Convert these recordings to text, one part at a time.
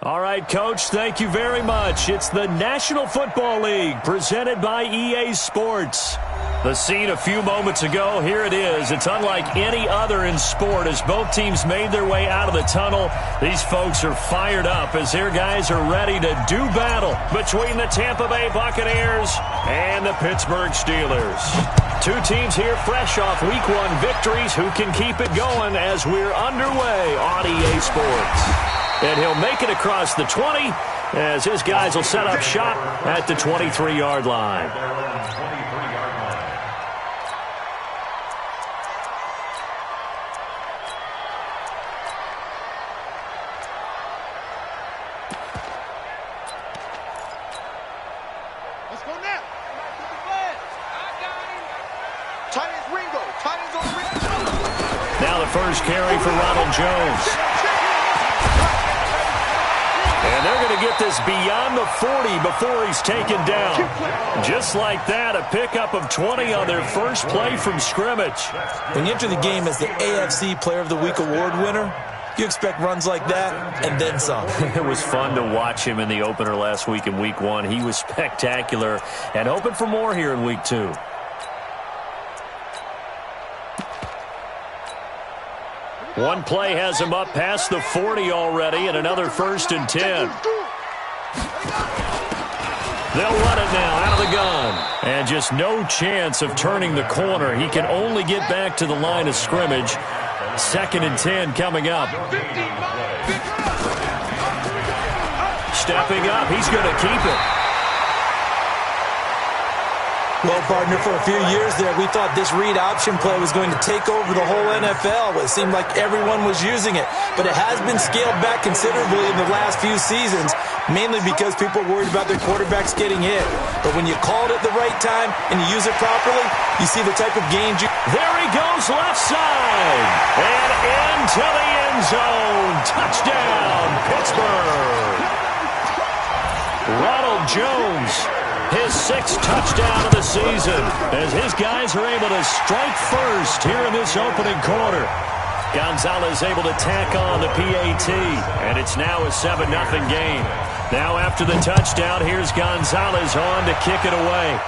All right, Coach, thank you very much. It's the National Football League presented by EA Sports. The scene a few moments ago, here it is. It's unlike any other in sport as both teams made their way out of the tunnel. These folks are fired up as their guys are ready to do battle between the Tampa Bay Buccaneers and the Pittsburgh Steelers. Two teams here fresh off Week 1 victories who can keep it going as we're underway on EA Sports. And he'll make it across the 20 as his guys will set up shop at the 23-yard line. Let's go now. Tight ends Ringo. Tight ends on Ringo. Now the first carry for Ronald Jones. And they're going to get this beyond the 40 before he's taken down. Just like that, a pickup of 20 on their first play from scrimmage. When you enter the game as the AFC Player of the Week award winner, you expect runs like that and then some. It was fun to watch him in the opener last week in Week 1. He was spectacular and hoping for more here in Week 2. One play has him up past the 40 already, and another 1st and 10. They'll run it now out of the gun. And just no chance of turning the corner. He can only get back to the line of scrimmage. 2nd and 10 coming up. Stepping up, he's going to keep it. Well, partner, for a few years there, we thought this read option play was going to take over the whole NFL. It seemed like everyone was using it, but it has been scaled back considerably in the last few seasons, mainly because people are worried about their quarterbacks getting hit. But when you call it at the right time and you use it properly, you see the type of gains you... There he goes left side, and into the end zone. Touchdown, Pittsburgh. Ronald Jones. His 6th touchdown of the season as his guys are able to strike first here in this opening quarter. Gonzalez able to tack on the PAT, and it's now a 7-0 game. Now after the touchdown, here's Gonzalez on to kick it away.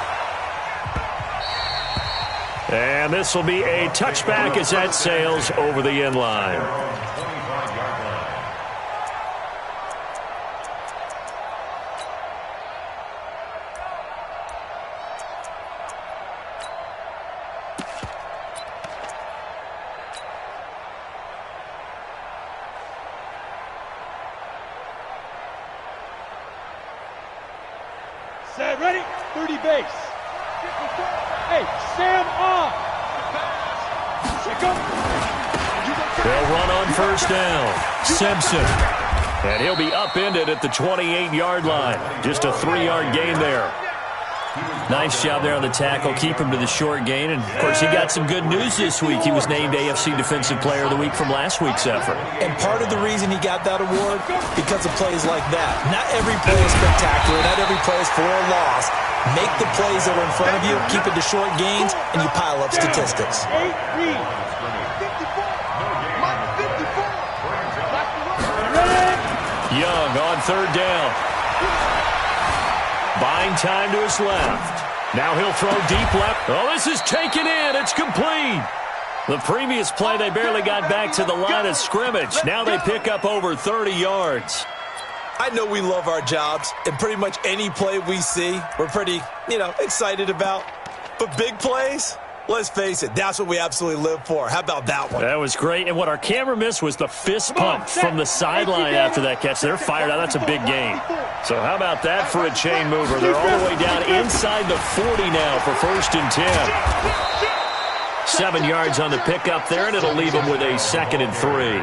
And this will be a touchback as that sails over the end line. Set, ready? 30 base. Hey, Sam on. They'll run on 1st down. Simpson. And he'll be upended at the 28-yard line. Just a 3-yard gain there. Nice job there on the tackle. Keep him to the short gain. And, of course, he got some good news this week. He was named AFC Defensive Player of the Week from last week's effort. And part of the reason he got that award, because of plays like that. Not every play is spectacular. Not every play is for a loss. Make the plays that are in front of you, keep it to short gains, and you pile up statistics. Young on 3rd down. Buying time to his left. Now he'll throw deep left. Oh, this is taken in. It's complete. The previous play, they barely got back to the line of scrimmage. Now they pick up over 30 yards. I know we love our jobs, and pretty much any play we see, we're pretty, excited about. But big plays, let's face it, that's what we absolutely live for. How about that one? That was great. And what our camera missed was the fist pump from the sideline after that catch. They're fired out. That's a big gain. So how about that for a chain mover? They're all the way down inside the 40 now for 1st and 10. 7 yards on the pickup there, and it'll leave them with a 2nd and 3.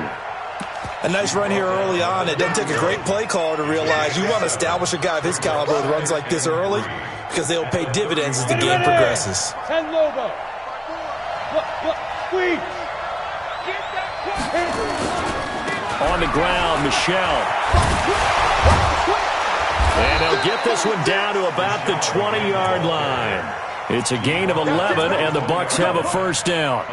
A nice run here early on. It doesn't take a great play caller to realize you want to establish a guy of his caliber with runs like this early because they'll pay dividends as the game progresses. 10 logo. Squeeze. On the ground, Michelle. And they'll get this one down to about the 20-yard line. It's a gain of 11, and the Bucs have a first down.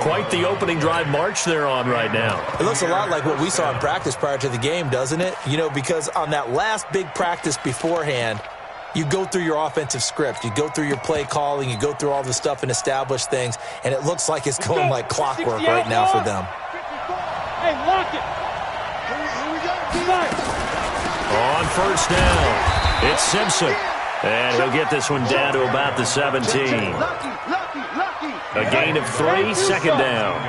Quite the opening drive march they're on right now. It looks a lot like what we saw in practice prior to the game, doesn't it? You know, because on that last big practice beforehand, you go through your offensive script. You go through your play calling. You go through all the stuff and establish things, and it looks like it's going like clockwork right now for them. Hey, lock it. On first down, it's Simpson. And he'll get this one down to about the 17. A gain of 3, second down.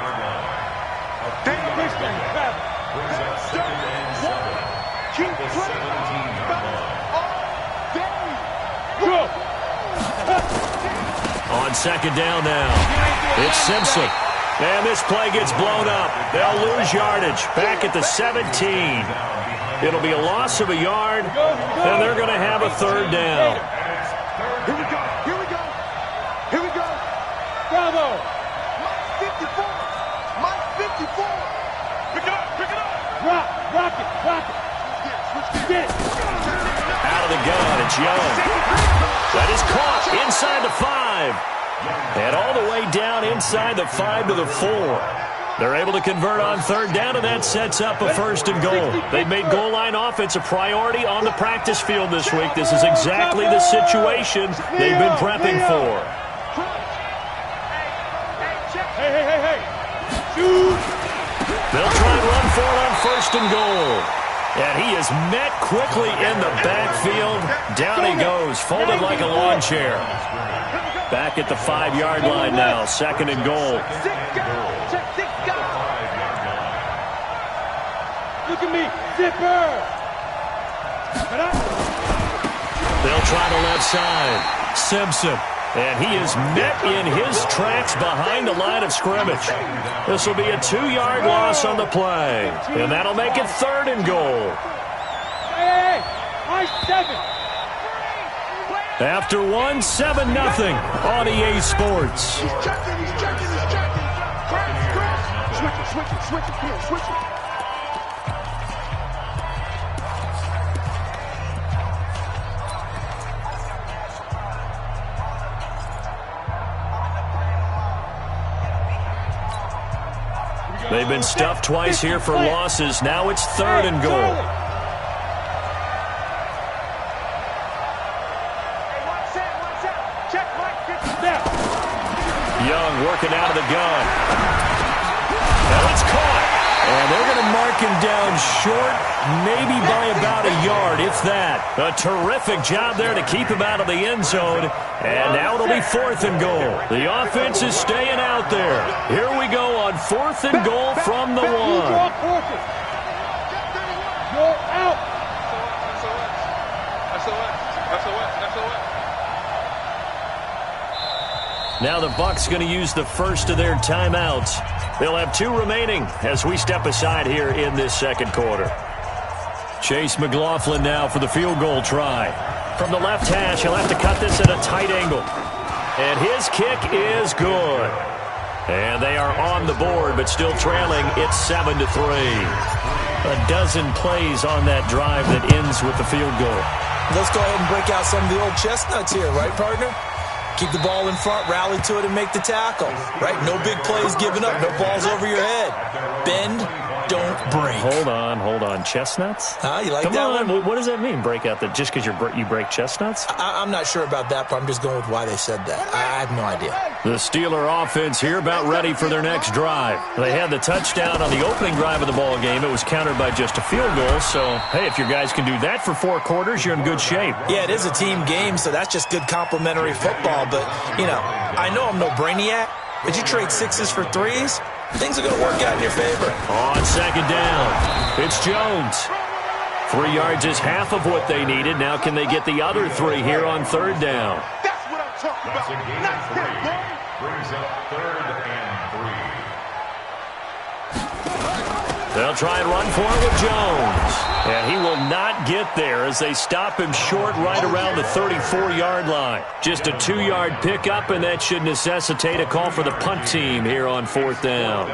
On second down now, it's Simpson. And this play gets blown up. They'll lose yardage back at the 17. It'll be a loss of a yard, and they're going to have a third down. Here we go. Here we go. Here we go. Bravo. Mike 54. Mike 54. Pick it up. Pick it up. Rock it. Rock it. Get it. Out of the gun, it's Young. That is caught inside the 5. And all the way down inside the 5 to the 4. They're able to convert on third down, and that sets up a first and goal. They've made goal line offense a priority on the practice field this week. This is exactly the situation they've been prepping for. Hey. Shoot. They'll try and run for it on first and goal. And he is met quickly in the backfield. Down he goes, folded like a lawn chair. Back at the 5-yard line now, second and goal. Look at me, zipper. They'll try the left side. Simpson. And he is met in his tracks behind the line of scrimmage. This will be a 2-yard loss on the play. And that'll make it third and goal. Hey, my 7. After 1, 7-0 on EA Sports. He's checking. Switch it. Come on, switch it. They've been stuffed twice here for losses. Now it's third and goal. Young working out of the gun. Now it's caught. And they're going to mark him down short, maybe by about a yard, if that. A terrific job there to keep him out of the end zone. And now it'll be fourth and goal. The offense is staying out there. Here we go on fourth and goal from the 1. You're out. Now the Bucs going to use the first of their timeouts. They'll have 2 remaining as we step aside here in this second quarter. Chase McLaughlin now for the field goal try. From the left hash, he'll have to cut this at a tight angle. And his kick is good. And they are on the board, but still trailing. It's 7-3. A dozen plays on that drive that ends with the field goal. Let's go ahead and break out some of the old chestnuts here, right, partner? Keep the ball in front, rally to it, and make the tackle. Right? No big plays given up. No balls over your head. Bend, don't break. Hold on. Chestnuts? You like Come that on. one? What does that mean, break out? That just because you break chestnuts? I'm not sure about that, but I'm just going with why they said that. I have no idea. The Steeler offense here about ready for their next drive. They had the touchdown on the opening drive of the ball game. It was countered by just a field goal. So, hey, if your guys can do that for 4 quarters, you're in good shape. Yeah, it is a team game, so that's just good complimentary football. But, you know, I know I'm no brainiac, but you trade 6s for 3s, things are going to work out in your favor. On second down, it's Jones. 3 yards is half of what they needed. Now can they get the other 3 here on third down? That's what I'm talking about. Nice hit, boy. Brings up third and 3. They'll try and run for it with Jones. And he will not get there as they stop him short right around the 34-yard line. Just a 2-yard pickup, and that should necessitate a call for the punt team here on fourth down.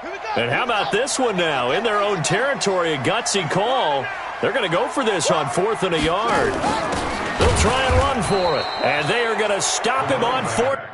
Here we go. And how about this one now? In their own territory, a gutsy call. They're going to go for this on 4th and a yard. They'll try and run for it. And they are going to stop him on 4th.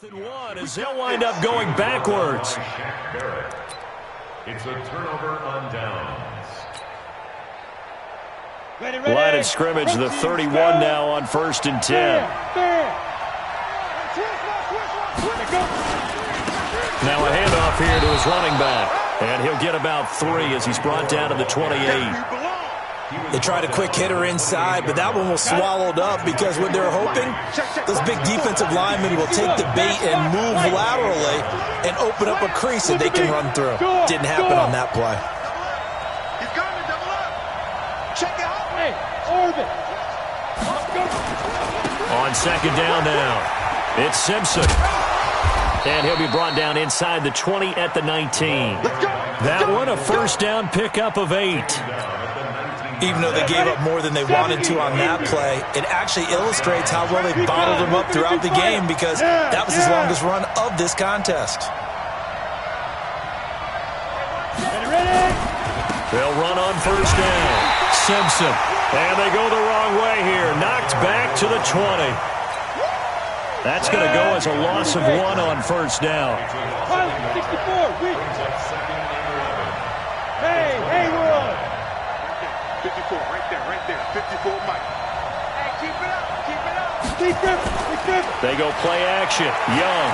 And one as they'll wind up going backwards. It's a turnover on downs. Line of scrimmage, the 31 now on 1st and 10. Now a handoff here to his running back. And he'll get about 3 as he's brought down to the 28. They tried a quick hitter inside, but that one was swallowed up because what they're hoping, those big defensive linemen will take the bait and move laterally and open up a crease that they can run through. Didn't happen on that play. He's coming, double up. Check it out. Hey, orbit. On 2nd down now, it's Simpson. And he'll be brought down inside the 20 at the 19. That one a 1st down pickup of 8. Even though they gave up more than they wanted to on that play, it actually illustrates how well they bottled them up throughout the game because that was his longest run of this contest. They'll run on 1st down. Simpson. And they go the wrong way here. Knocked back to the 20. That's going to go as a loss of 1 on 1st down. 64, hey, we're on. 54, right there. 54, Mike. Hey, keep it up. Keep it. They go play action. Young.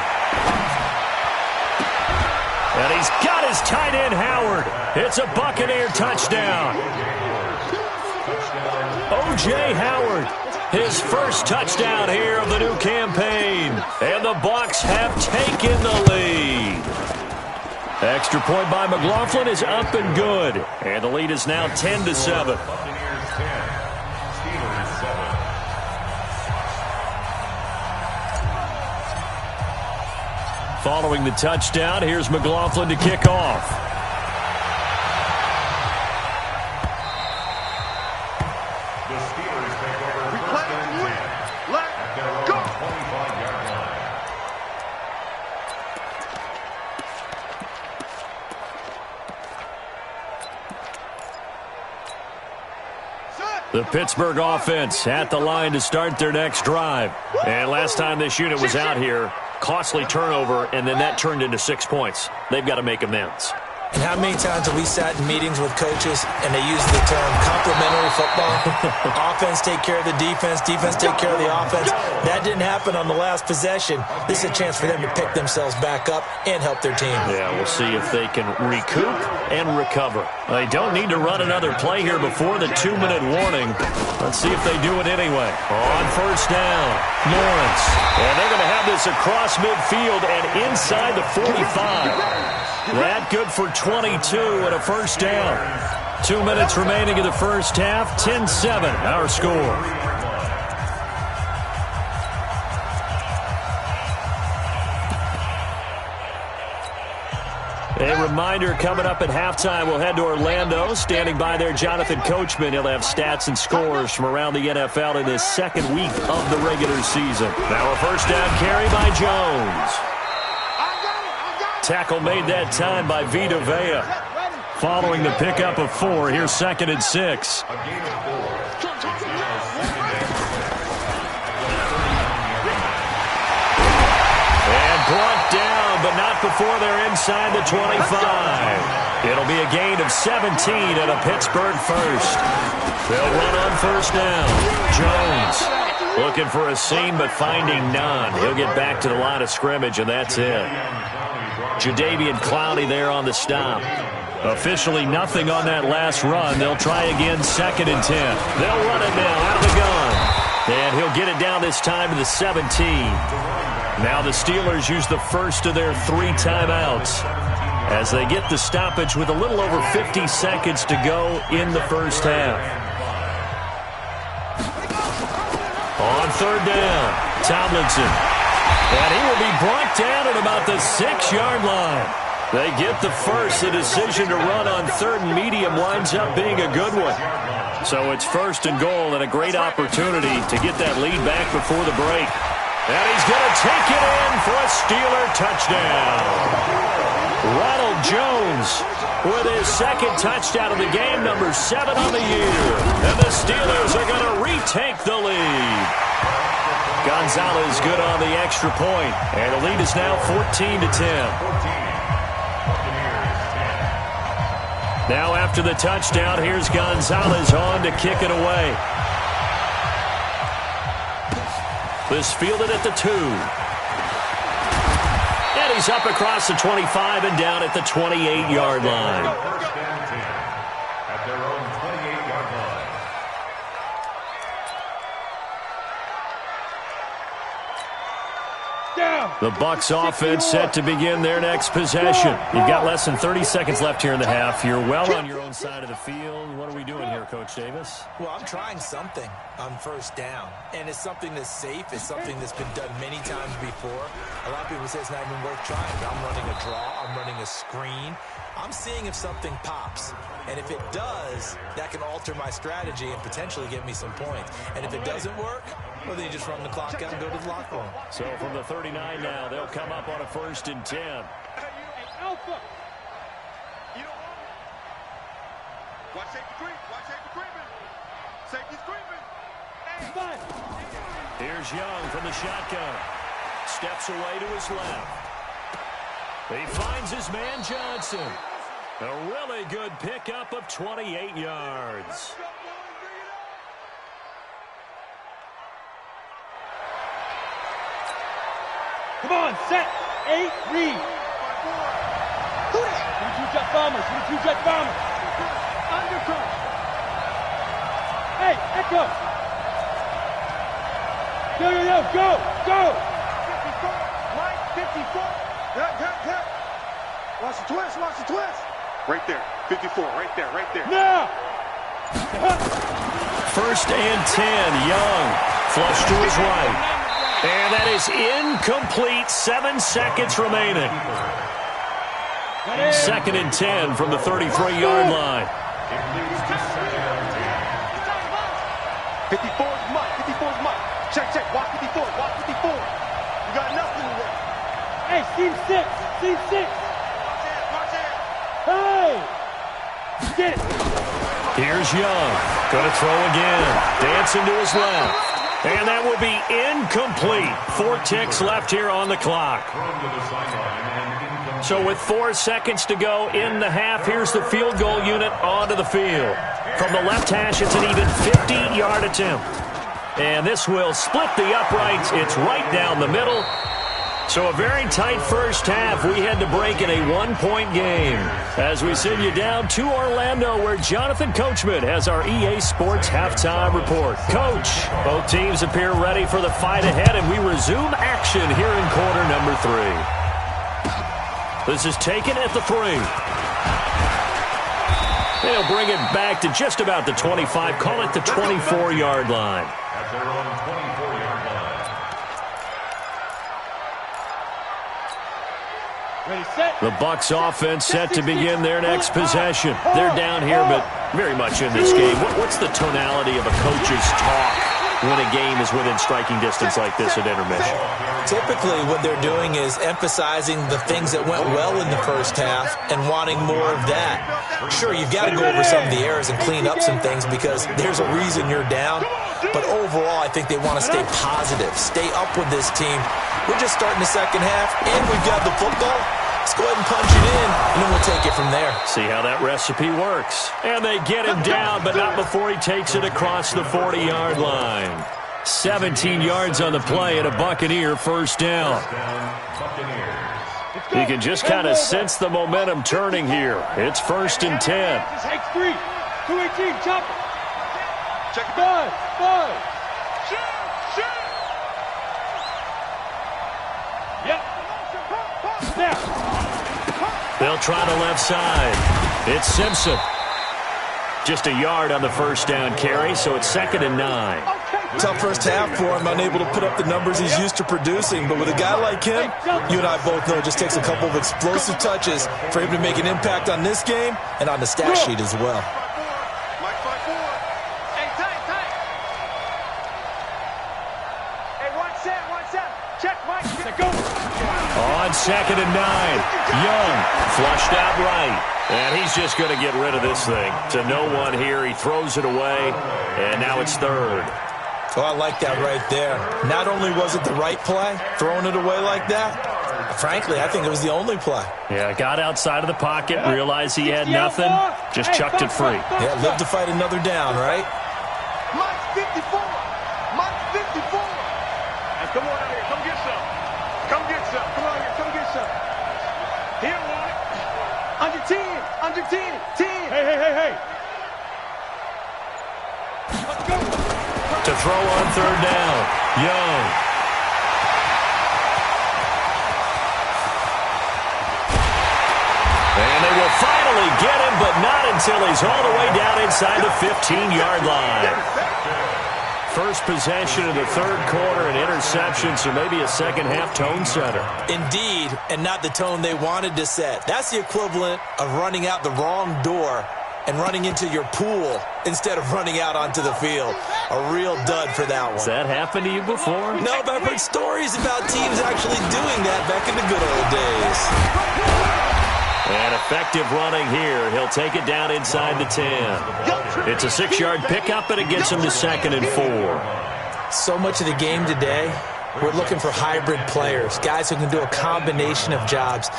And he's got his tight end, Howard. It's a Buccaneer touchdown. O.J. Howard, his first touchdown here of the new campaign. And the Bucs have taken the lead. Extra point by McLaughlin is up and good. And the lead is now 10-7. Buccaneers 10, Steelers 7. Following the touchdown, here's McLaughlin to kick off. The Steelers take over first and 10 at their own 25-yard line. The Pittsburgh offense at the line to start their next drive. And last time this unit was out here, costly turnover, and then that turned into 6 points. They've got to make amends. And how many times have we sat in meetings with coaches and they use the term complementary football? Offense take care of the defense, defense take care of the offense. That didn't happen on the last possession. This is a chance for them to pick themselves back up and help their team. Yeah, we'll see if they can recoup and recover. They don't need to run another play here before the 2-minute warning. Let's see if they do it anyway. On first down, Lawrence. And they're going to have this across midfield and inside the 45. That good for 22 and a first down. 2 minutes remaining in the first half. 10-7, our score. A reminder, coming up at halftime, we'll head to Orlando. Standing by there, Jonathan Coachman. He'll have stats and scores from around the NFL in this second week of the regular season. Now a first down carry by Jones. Tackle made that time by Vita Vea. Following the pickup of 4, here's 2nd and 6. A gain of 4. And brought down, but not before they're inside the 25. It'll be a gain of 17 and a Pittsburgh first. They'll run on first down. Jones looking for a seam, but finding none. He'll get back to the line of scrimmage, and that's it. Jadeveon Clowney there on the stop. Officially nothing on that last run. They'll try again, 2nd and 10. They'll run it now out of the gun. And he'll get it down this time to the 17. Now the Steelers use the first of their 3 timeouts as they get the stoppage with a little over 50 seconds to go in the first half. On third down, Tomlinson. And he will be brought down at about the 6-yard line. They get the first. The decision to run on third and medium winds up being a good one. So it's first and goal and a great opportunity to get that lead back before the break. And he's going to take it in for a Steeler touchdown. Ronald Jones with his 2nd touchdown of the game, number 7 on the year. And the Steelers are going to retake the lead. Gonzalez good on the extra point, and the lead is now 14-10. Now after the touchdown, here's Gonzalez on to kick it away. This fielded at the 2. And he's up across the 25 and down at the 28-yard line. First and 10 at their own 28-yard line. The Bucs offense set to begin their next possession. You've got less than 30 seconds left here in the half. You're well on your own side of the field. What are we doing here, Coach Davis? Well, I'm trying something on first down, and it's something that's safe. It's something that's been done many times before. A lot of people say it's not even worth trying. I'm running a draw. I'm running a screen. I'm seeing if something pops. And if it does, that can alter my strategy and potentially get me some points. And if it doesn't work, well, then you just run the clock out and go to the locker room. So from the 39 now, they'll come up on a 1st and 10. Alpha. You don't want it. Watch safety creep. Watch safety creeping. Safety's creeping. Fine. Here's Young from the shotgun. Steps away to his left. He finds his man Johnson. A really good pickup of 28 yards. Come on, set, 8, read. Give me 2 jet bombers. Give me 2 jet bombers. Undercut. Hey, Echo. Yo, go, go. 54. Mike, 54. Watch the twist, watch the twist. Right there, 54, right there, right there. Now! First and 10, Young. Flush to his right. And that is incomplete. 7 seconds remaining. Second and 10 from the 33-yard line. 54 is Mike, 54 is Mike. Check, check, watch 54, watch 54. You got nothing to work. Hey, Team 6, Team 6. Watch it. Hey! Get it. Here's Young. Going to throw again. Dancing to his left. And that will be incomplete. 4 ticks left here on the clock. So with 4 seconds to go in the half, here's the field goal unit onto the field. From the left hash, it's an even 50-yard attempt. And this will split the uprights. It's right down the middle. So a very tight first half. We had to break in a 1-point game. As we send you down to Orlando, where Jonathan Coachman has our EA Sports halftime report. Coach, both teams appear ready for the fight ahead, and we resume action here in quarter number 3. This is taken at the 3. They'll bring it back to just about the 25. Call it the 24-yard line. At their own 24-yard line. Ready, set. The Bucs offense set to begin their next possession. They're down here, but very much in this game. What's the tonality of a coach's talk when a game is within striking distance like this at intermission? Typically, what they're doing is emphasizing the things that went well in the first half and wanting more of that. Sure, you've got to go over some of the errors and clean up some things because there's a reason you're down. But overall, I think they want to stay positive, stay up with this team. We're just starting the second half, and we've got the football. Let's go ahead and punch it in, and then we'll take it from there. See how that recipe works. And they get him down, but not before he takes it across the 40-yard line. 17 yards on the play and a Buccaneer first down. You can just kind of sense the momentum turning here. It's first and 10. Take 3. 218, chop it. Check it. 5. Shoot. Yep. Snap. They'll try the left side. It's Simpson. Just a yard on the first down carry, so it's second and 9. Tough first half for him, unable to put up the numbers he's used to producing. But with a guy like him, you and I both know it just takes a couple of explosive touches for him to make an impact on this game and on the stat sheet as well. Mike 5-4. Hey, tight. Hey, one set. Check, Mike. Go. On second and 9, Young flushed out right. And he's just going to get rid of this thing. To no one here, he throws it away, and now it's third. Oh, I like that right there. Not only was it the right play, throwing it away like that, frankly, I think it was the only play. Yeah, got outside of the pocket, realized he had nothing, just chucked it free. Yeah, live to fight another down, right? Mike's 54. Hey, come on out here. Come get some. Come on out here. Come get some. He don't want it. Under 10. 10. Hey. Let's go. To throw on third down, Young. And they will finally get him, but not until he's all the way down inside the 15-yard line. First possession of the third quarter, an interception, so maybe a second-half tone setter. Indeed, and not the tone they wanted to set. That's the equivalent of running out the wrong door and running into your pool instead of running out onto the field. A real dud for that one. Has that happened to you before? No, but I've heard stories about teams actually doing that back in the good old days. And effective running here. He'll take it down inside the 10. It's a 6-yard pickup, and it gets him to second and 4. So much of the game today, we're looking for hybrid players, guys who can do a combination of jobs.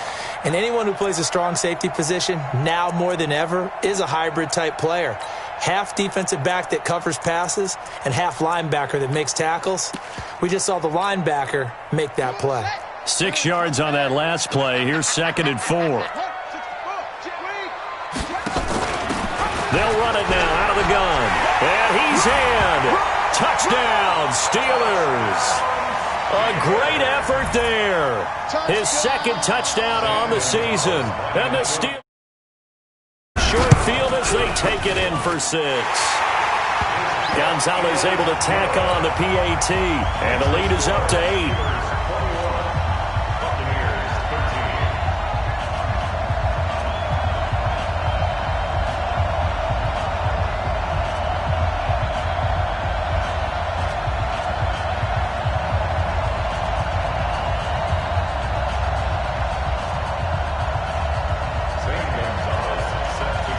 And anyone who plays a strong safety position, now more than ever, is a hybrid-type player. Half defensive back that covers passes and half linebacker that makes tackles. We just saw the linebacker make that play. 6 yards on that last play. Here's second and 4. They'll run it now out of the gun. And he's in. Touchdown, Steelers. A great effort there. His second touchdown on the season. And the Steelers short field as they take it in for 6. Gonzalez able to tack on the PAT. And the lead is up to 8.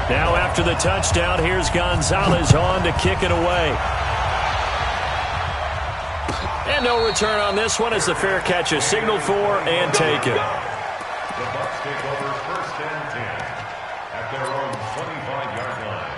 Now after the touchdown, here's Gonzalez on to kick it away. And no return on this one as the fair catch is signaled for and taken. The Bucs take over 1st and 10 at their own 25-yard line.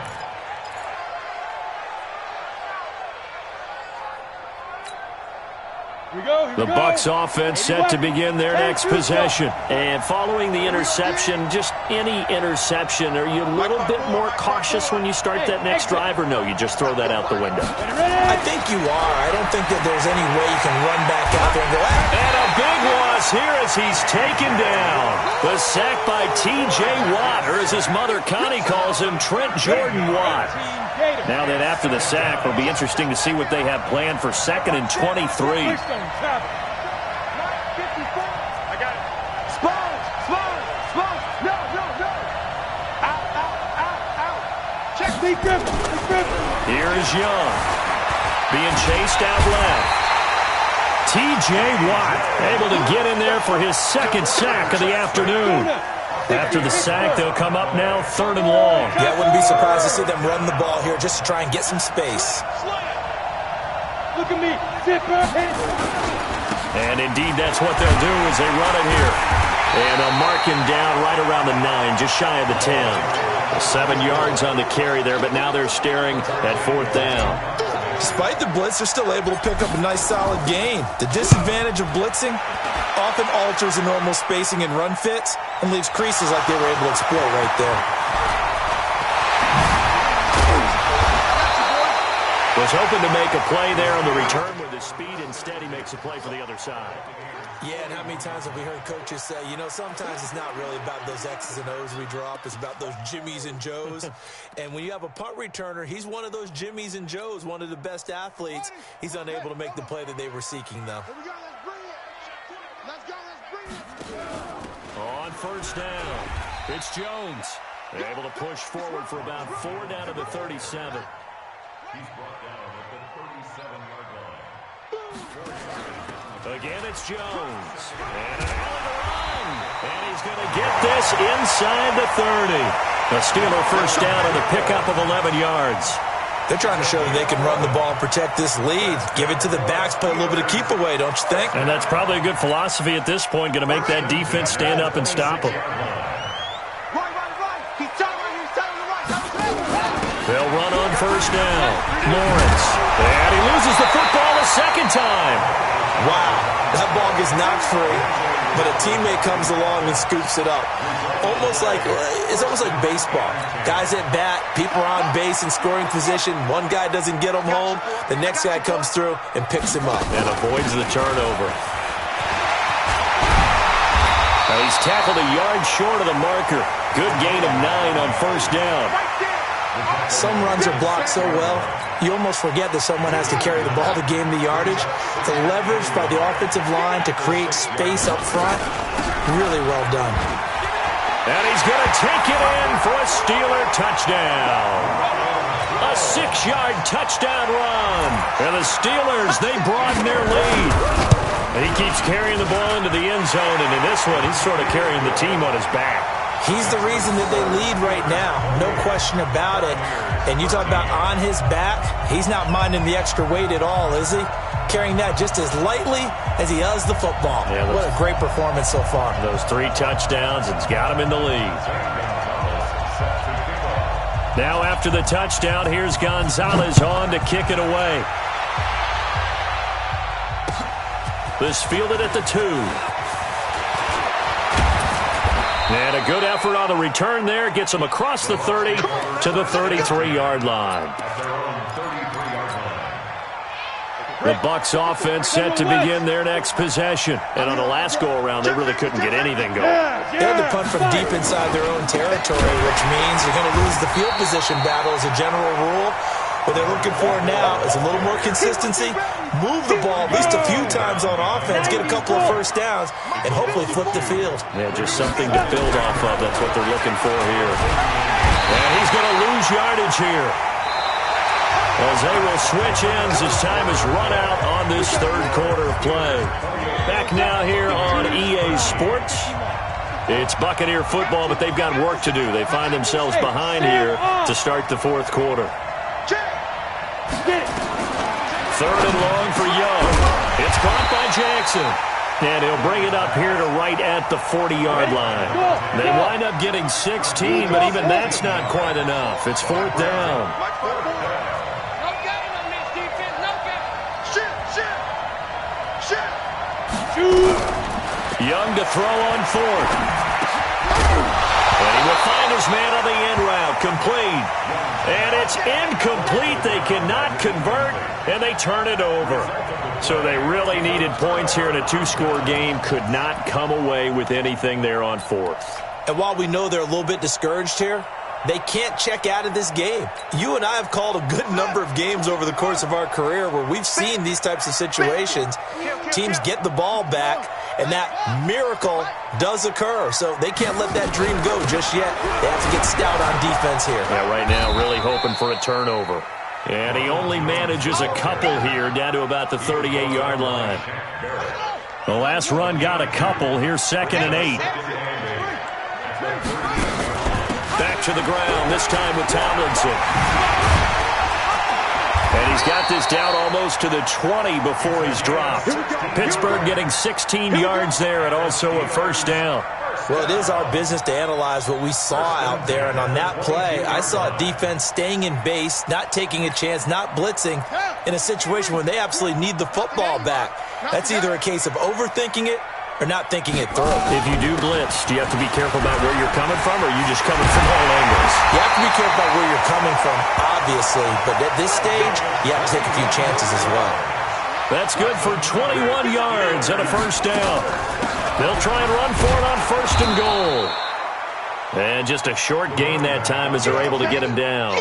The Bucs offense set to begin their next possession. And following the interception, just any interception, are you a little bit more cautious when you start that next drive, or no, you just throw that out the window? I think you are. I don't think that there's any way you can run back out there and go, And a big loss here as he's taken down. The sack by T.J. Watt, or as his mother Connie calls him, Trent Jordan Watt. Now that after the sack, it'll be interesting to see what they have planned for 2nd and 23. I got it. Sponge. No. Out. Check. Here is Young. Being chased out left. T.J. Watt able to get in there for his 2nd sack of the afternoon. After the sack, they'll come up now 3rd and long. Yeah, I wouldn't be surprised to see them run the ball here just to try and get some space. Look at me. Zipper. And indeed, that's what they'll do as they run it here. And they'll mark him down right around the 9, just shy of the 10. 7 yards on the carry there, but now they're staring at 4th down. Despite the blitz, they're still able to pick up a nice solid gain. The disadvantage of blitzing often alters the normal spacing and run fits and leaves creases like they were able to exploit right there. Was hoping to make a play there on the return with his speed. Instead, he makes a play for the other side. Yeah, and how many times have we heard coaches say, you know, sometimes it's not really about those X's and O's we drop. It's about those Jimmies and Joes. And when you have a punt returner, he's one of those Jimmies and Joes, one of the best athletes. He's unable to make the play that they were seeking, though. Here we go. Let's bring it. On 1st down, it's Jones. They're able to push forward for about 4 down to the 37. He's brought down at the 37-yard line. Again, it's Jones. And an alley to run. And he's going to get this inside the 30. A Steeler 1st down on the pickup of 11 yards. They're trying to show that they can run the ball and protect this lead. Give it to the backs, play a little bit of keep away, don't you think? And that's probably a good philosophy at this point, going to make that defense stand up and stop them. Right. He's telling right. They'll run on 1st down. Lawrence. And he loses the football a 2nd time. Wow, that ball gets knocked free, but a teammate comes along and scoops it up. It's almost like baseball. Guys at bat, people are on base in scoring position. One guy doesn't get him home. The next guy comes through and picks him up. And avoids the turnover. Now he's tackled a yard short of the marker. Good gain of 9 on 1st down. Some runs are blocked so well, you almost forget that someone has to carry the ball to gain the yardage. The leverage by the offensive line to create space up front, really well done. And he's going to take it in for a Steeler touchdown. A 6-yard touchdown run. And the Steelers, they broaden their lead. And he keeps carrying the ball into the end zone, and in this one, he's sort of carrying the team on his back. He's the reason that they lead right now, no question about it. And you talk about on his back, he's not minding the extra weight at all, is he? Carrying that just as lightly as he does the football. Yeah, what a great performance so far. Those 3 touchdowns, it's got him in the lead. Now after the touchdown, here's Gonzalez on to kick it away. This fielded at the 2. And a good effort on the return there. Gets him across the 30 to the 33-yard line. The Bucs offense set to begin their next possession. And on the last go-around, they really couldn't get anything going. They had to punt from deep inside their own territory, which means you're going to lose the field position battle as a general rule. What they're looking for now is a little more consistency, move the ball at least a few times on offense, get a couple of first downs, and hopefully flip the field. Yeah, just something to build off of. That's what they're looking for here. And he's going to lose yardage here, as they will switch ends as time is run out on this third quarter of play. Back now here on EA Sports. It's Buccaneer football, but they've got work to do. They find themselves behind here to start the fourth quarter. Third and long for Young. It's caught by Jackson. And he'll bring it up here to right at the 40-yard line. They wind up getting 16, but even that's not quite enough. It's fourth down. Young to throw on fourth. And he will find his man on the end route. Complete. And it's incomplete. They cannot convert, and they turn it over. So they really needed points here in a two-score game. Could not come away with anything there on fourth. And while we know they're a little bit discouraged here, they can't check out of this game. You and I have called a good number of games over the course of our career where we've seen these types of situations. Teams get the ball back, and that miracle does occur. So they can't let that dream go just yet. They have to get stout on defense here. Yeah, right now really hoping for a turnover. And he only manages a couple here down to about the 38-yard line. The last run got a couple. Here's 2nd and 8. Back to the ground, this time with Tomlinson. And he's got this down almost to the 20 before he's dropped. Pittsburgh getting 16 yards there and also a first down. Well, it is our business to analyze what we saw out there, and on that play, I saw a defense staying in base, not taking a chance, not blitzing, in a situation where they absolutely need the football back. That's either a case of overthinking it or not thinking it through. If you do blitz, do you have to be careful about where you're coming from, or are you just coming from all angles? You have to be careful about where you're coming from, obviously, but at this stage, you have to take a few chances as well. That's good for 21 yards and a first down. They'll try and run for it on 1st and goal. And just a short gain that time as they're able to get him down.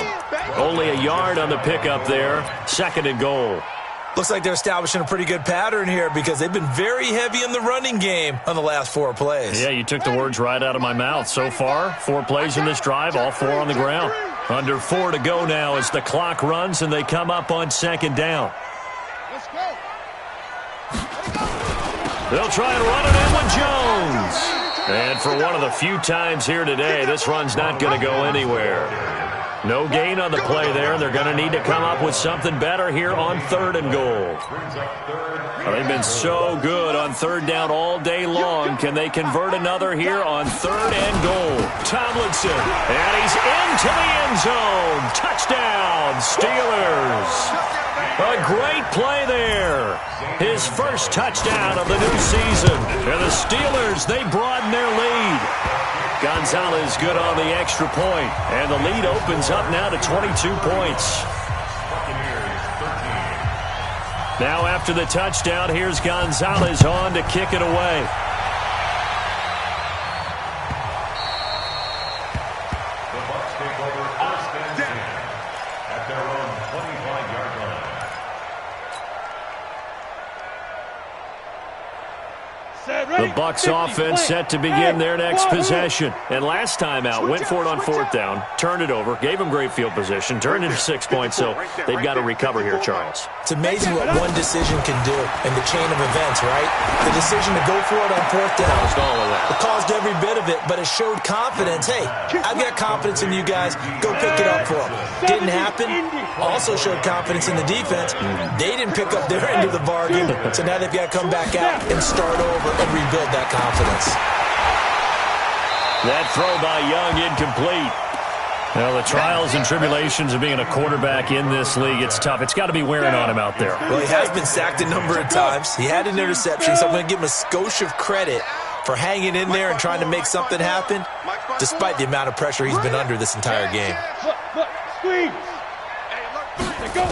Only a yard on the pickup there. 2nd and goal. Looks like they're establishing a pretty good pattern here because they've been very heavy in the running game on the last 4 plays. Yeah, you took the words right out of my mouth. So far, 4 plays in this drive, all 4 on the ground. Under 4 to go now as the clock runs and they come up on 2nd down. Let's go. They'll try and run it in with Jones. And for one of the few times here today, this run's not going to go anywhere. No gain on the play there. They're going to need to come up with something better here on 3rd and goal. They've been so good on 3rd down all day long. Can they convert another here on 3rd and goal? Tomlinson, and he's into the end zone. Touchdown, Steelers. A great play there. His first touchdown of the new season. And the Steelers, they broaden their lead. Gonzalez good on the extra point. And the lead opens up now to 22 points. Now after the touchdown, here's Gonzalez on to kick it away. The Bucs take over 1st and 10 at their own 25-yard line. The Bucs offense set to begin their next possession. And last time out, went for it on 4th down, turned it over, gave them great field position, turned into 6 points, so they've got to recover here, Charles. It's amazing what one decision can do in the chain of events, right? The decision to go for it on 4th down. Caused all of that. It caused every bit of it, but it showed confidence. Hey, I've got confidence in you guys. Go pick it up for them. Didn't happen. Also showed confidence in the defense. They didn't pick up their end of the bargain, so now they've got to come back out and start over and rebuild that confidence. That throw by Young incomplete. Well, the trials and tribulations of being a quarterback in this league, it's tough. It's got to be wearing on him out there. Well, he has been sacked a number of times. He had an interception, so I'm going to give him a skosh of credit for hanging in there and trying to make something happen, despite the amount of pressure he's been under this entire game. Look, squeeze. Hey, go.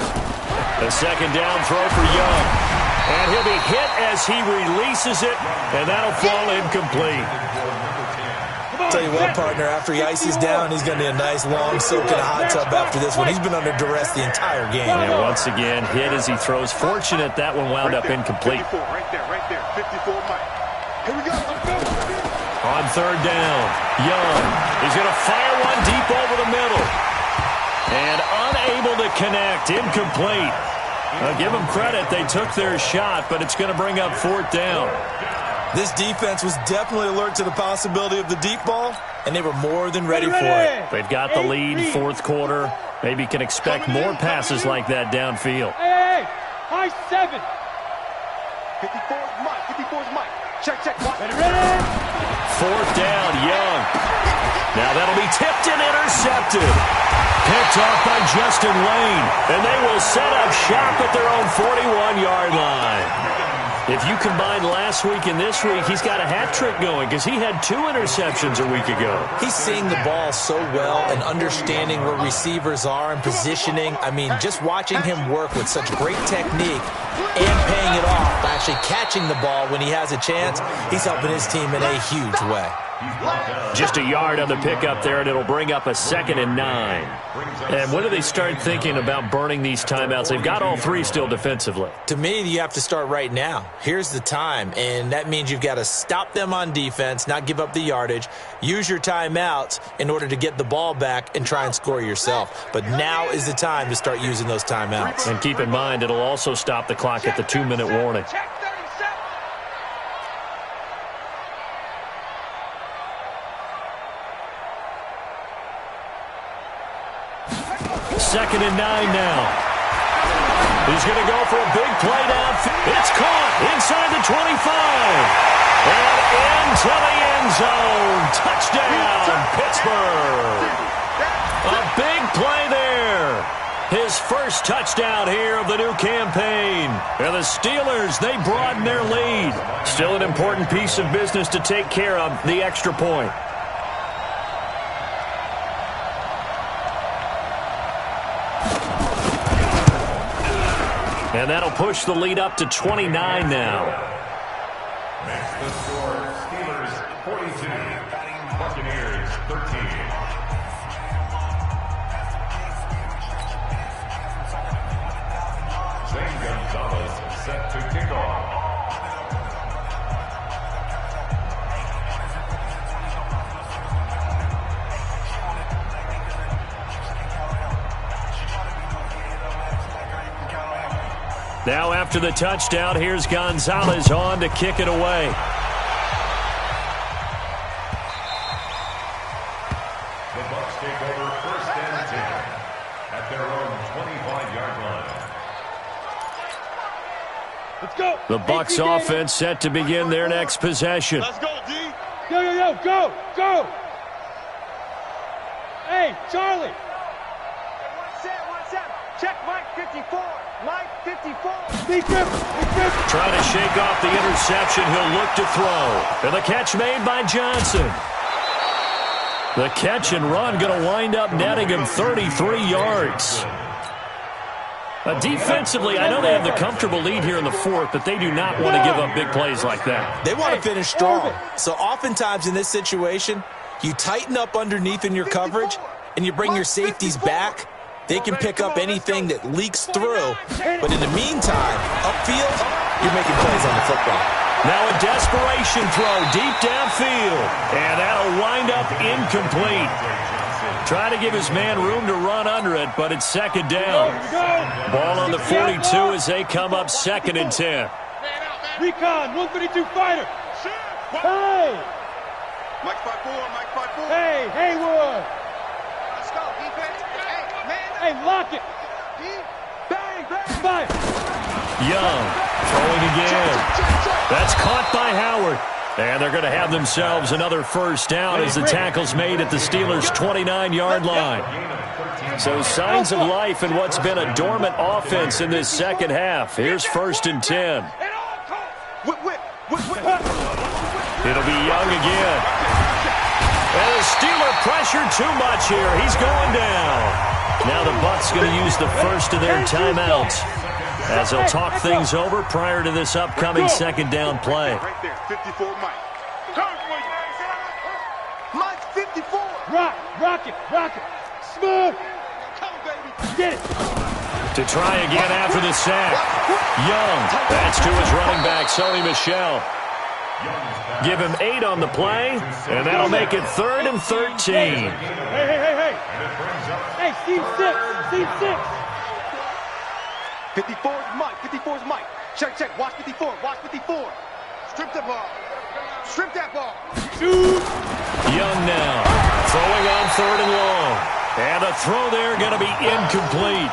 The second down throw for Young. And he'll be hit as he releases it, and that'll fall incomplete. Tell you what, partner, after he ices down, he's going to need a nice long soak in a hot tub after this one. He's been under duress the entire game. And once again, hit as he throws. Fortunate that one wound up incomplete. 54, right there. 54, Mike. Here we go. Let's go. On third down, Young. He's going to fire one deep over the middle. And unable to connect. Incomplete. Give them credit. They took their shot, but it's going to bring up fourth down. This defense was definitely alert to the possibility of the deep ball, and they were more than ready for it. They've got the lead, fourth quarter. Maybe can expect more passes like that downfield. Hey, high 7. 54's Mike. 54's Mike. Check, Mike. Ready. Fourth down, Young. Now that'll be tipped and intercepted. Picked off by Justin Lane. And they will set up shop at their own 41-yard line. If you combine last week and this week, he's got a hat trick going because he had 2 interceptions a week ago. He's seeing the ball so well and understanding where receivers are and positioning. I mean, just watching him work with such great technique and paying it off by actually catching the ball when he has a chance, he's helping his team in a huge way. Just a yard on the pickup there, and it'll bring up a 2nd and 9. And when do they start thinking about burning these timeouts? They've got all 3 still defensively. To me, you have to start right now. Here's the time, and that means you've got to stop them on defense, not give up the yardage, use your timeouts in order to get the ball back and try and score yourself. But now is the time to start using those timeouts. And keep in mind, it'll also stop the clock at the 2-minute warning. Second and 9 now. He's going to go for a big play downfield. It's caught inside the 25. And into the end zone. Touchdown, Pittsburgh. A big play there. His first touchdown here of the new campaign. And the Steelers, they broaden their lead. Still an important piece of business to take care of, the extra point. And that'll push the lead up to 29 now. Makes the score Steelers 42, Buccaneers 13. Zane Gonzalez set to kick off. Now after the touchdown, here's Gonzalez on to kick it away. The Bucs take over 1st and 10 at their own 25-yard line. Let's go. The Bucs offense set to begin their next possession. Let's go, D. Yo, go. Hey, Charlie. One set. Check Mike 54. Mike 54. Big grip. Trying to shake off the interception. He'll look to throw. And the catch made by Johnson. The catch and run going to wind up netting him 33 yards. Defensively, I know they have the comfortable lead here in the 4th, but they do not want to give up big plays like that. They want to finish strong. So oftentimes in this situation, you tighten up underneath in your coverage, and you bring your safeties back. They can pick up anything that leaks through. But in the meantime, upfield, you're making plays on the football. Now a desperation throw deep downfield. And that'll wind up incomplete. Try to give his man room to run under it, but it's 2nd down. Ball on the 42 as they come up 2nd and 10. Recon, 152 fighter. Hey. Mike 5-4. Hey, Haywood. Let's go, defense. Hey, lock it. Bang. Fire. Young throwing again. That's caught by Howard. And they're going to have themselves another first down as the tackle's made at the Steelers' 29-yard line. So signs of life in what's been a dormant offense in this second half. Here's 1st and 10. It'll be Young again. And the Steeler pressure too much here. He's going down. Now the Bucs going to use the first of their timeouts. as they'll talk things over prior to this upcoming second down play. Right there, 54 Mike. Mike, 54. Rock it. Smooth. Come, baby. Get it. To try again after the sack. Young, that's to his running back, Sony Michel. Give him 8 on the play, and that'll make it 3rd and 13. Hey. Hey, seam 6. 54 is Mike. 54 is Mike. Check. Watch 54. Strip the ball. Strip that ball. Shoot. Young now, throwing on 3rd and long. And a throw there going to be incomplete.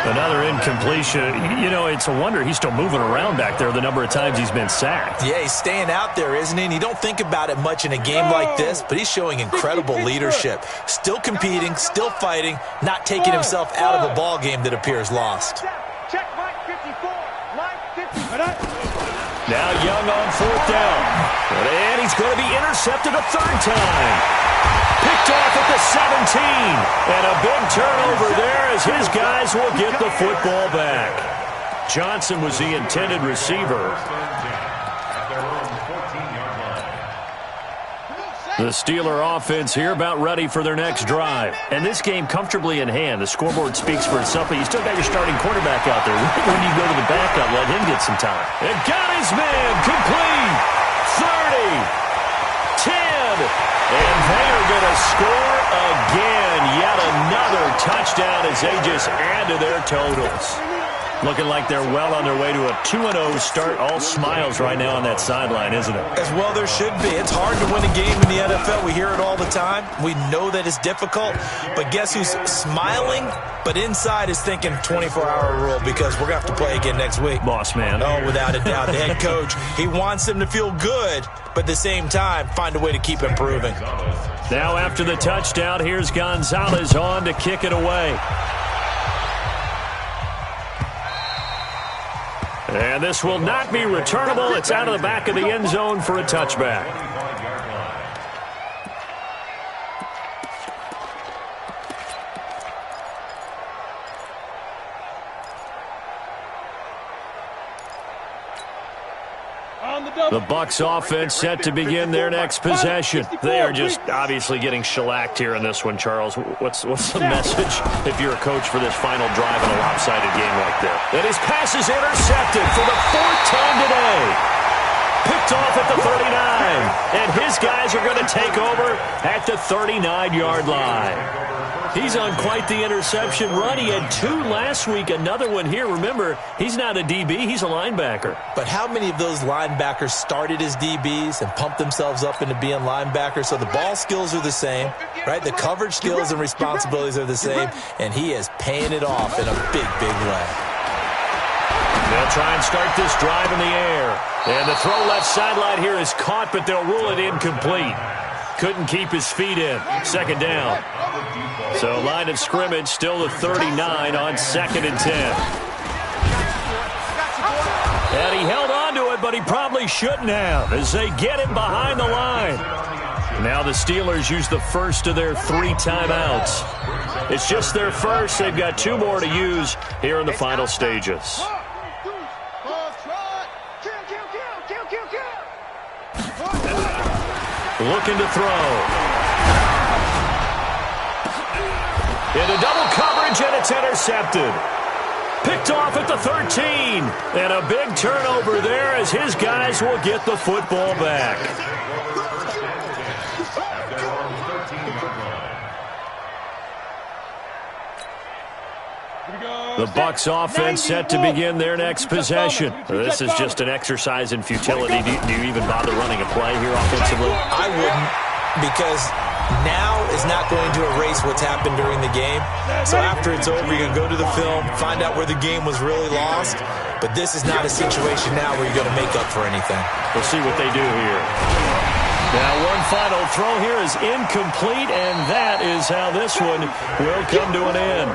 Another incompletion. You know, it's a wonder he's still moving around back there the number of times he's been sacked. Yeah, he's staying out there, isn't he? And you don't think about it much in a game like this, but he's showing incredible leadership. Still competing, still fighting, not taking himself out of a ball game that appears lost. Check Mike 54. Mike 54. Now Young on 4th down. And he's going to be intercepted a 3rd time. Picked off at the 17. And a big turnover there as his guys will get the football back. Johnson was the intended receiver. The Steeler offense here about ready for their next drive. And this game comfortably in hand. The scoreboard speaks for itself, but you still got your starting quarterback out there. When you go to the backup, let him get some time. And got his man complete. 30. 10. And they are going to score again. Yet another touchdown as they just add to their totals. Looking like they're well on their way to a 2-0 start. All smiles right now on that sideline, isn't it? As well there should be. It's hard to win a game in the NFL. We hear it all the time. We know that it's difficult. But guess who's smiling? But inside is thinking 24-hour rule because we're going to have to play again next week. Boss man. Oh, without a doubt. The head coach, he wants them to feel good, but at the same time, find a way to keep improving. Now after the touchdown, here's Gonzalez on to kick it away. And this will not be returnable. It's out of the back of the end zone for a touchback. The Bucs offense set to begin their next possession. They are just obviously getting shellacked here in this one, Charles. What's the message if you're a coach for this final drive in a lopsided game like that? And his pass is intercepted for the 4th time today. Picked off at the 39. And his guys are going to take over at the 39-yard line. He's on quite the interception run. He had 2 last week, another one here. Remember, he's not a DB, he's a linebacker. But how many of those linebackers started as DBs and pumped themselves up into being linebackers? So the ball skills are the same, right? The coverage skills and responsibilities are the same, and he is paying it off in a big, big way. They'll try and start this drive in the air. And the throw left sideline here is caught, but they'll rule it incomplete. Couldn't keep his feet in. 2nd down. So line of scrimmage still the 39 on 2nd and 10. And he held on to it, but he probably shouldn't have as they get him behind the line. Now the Steelers use the first of their 3 timeouts. It's just their first. They've got 2 more to use here in the final stages. Looking to throw. Into double coverage, and it's intercepted. Picked off at the 13. And a big turnover there as his guys will get the football back. The Bucs offense set to begin their next possession. This is just an exercise in futility. Do you even bother running a play here offensively? I wouldn't, because now is not going to erase what's happened during the game. So after it's over, you're going to go to the film, find out where the game was really lost. But this is not a situation now where you're going to make up for anything. We'll see what they do here. Now one final throw here is incomplete, and that is how this one will come to an end.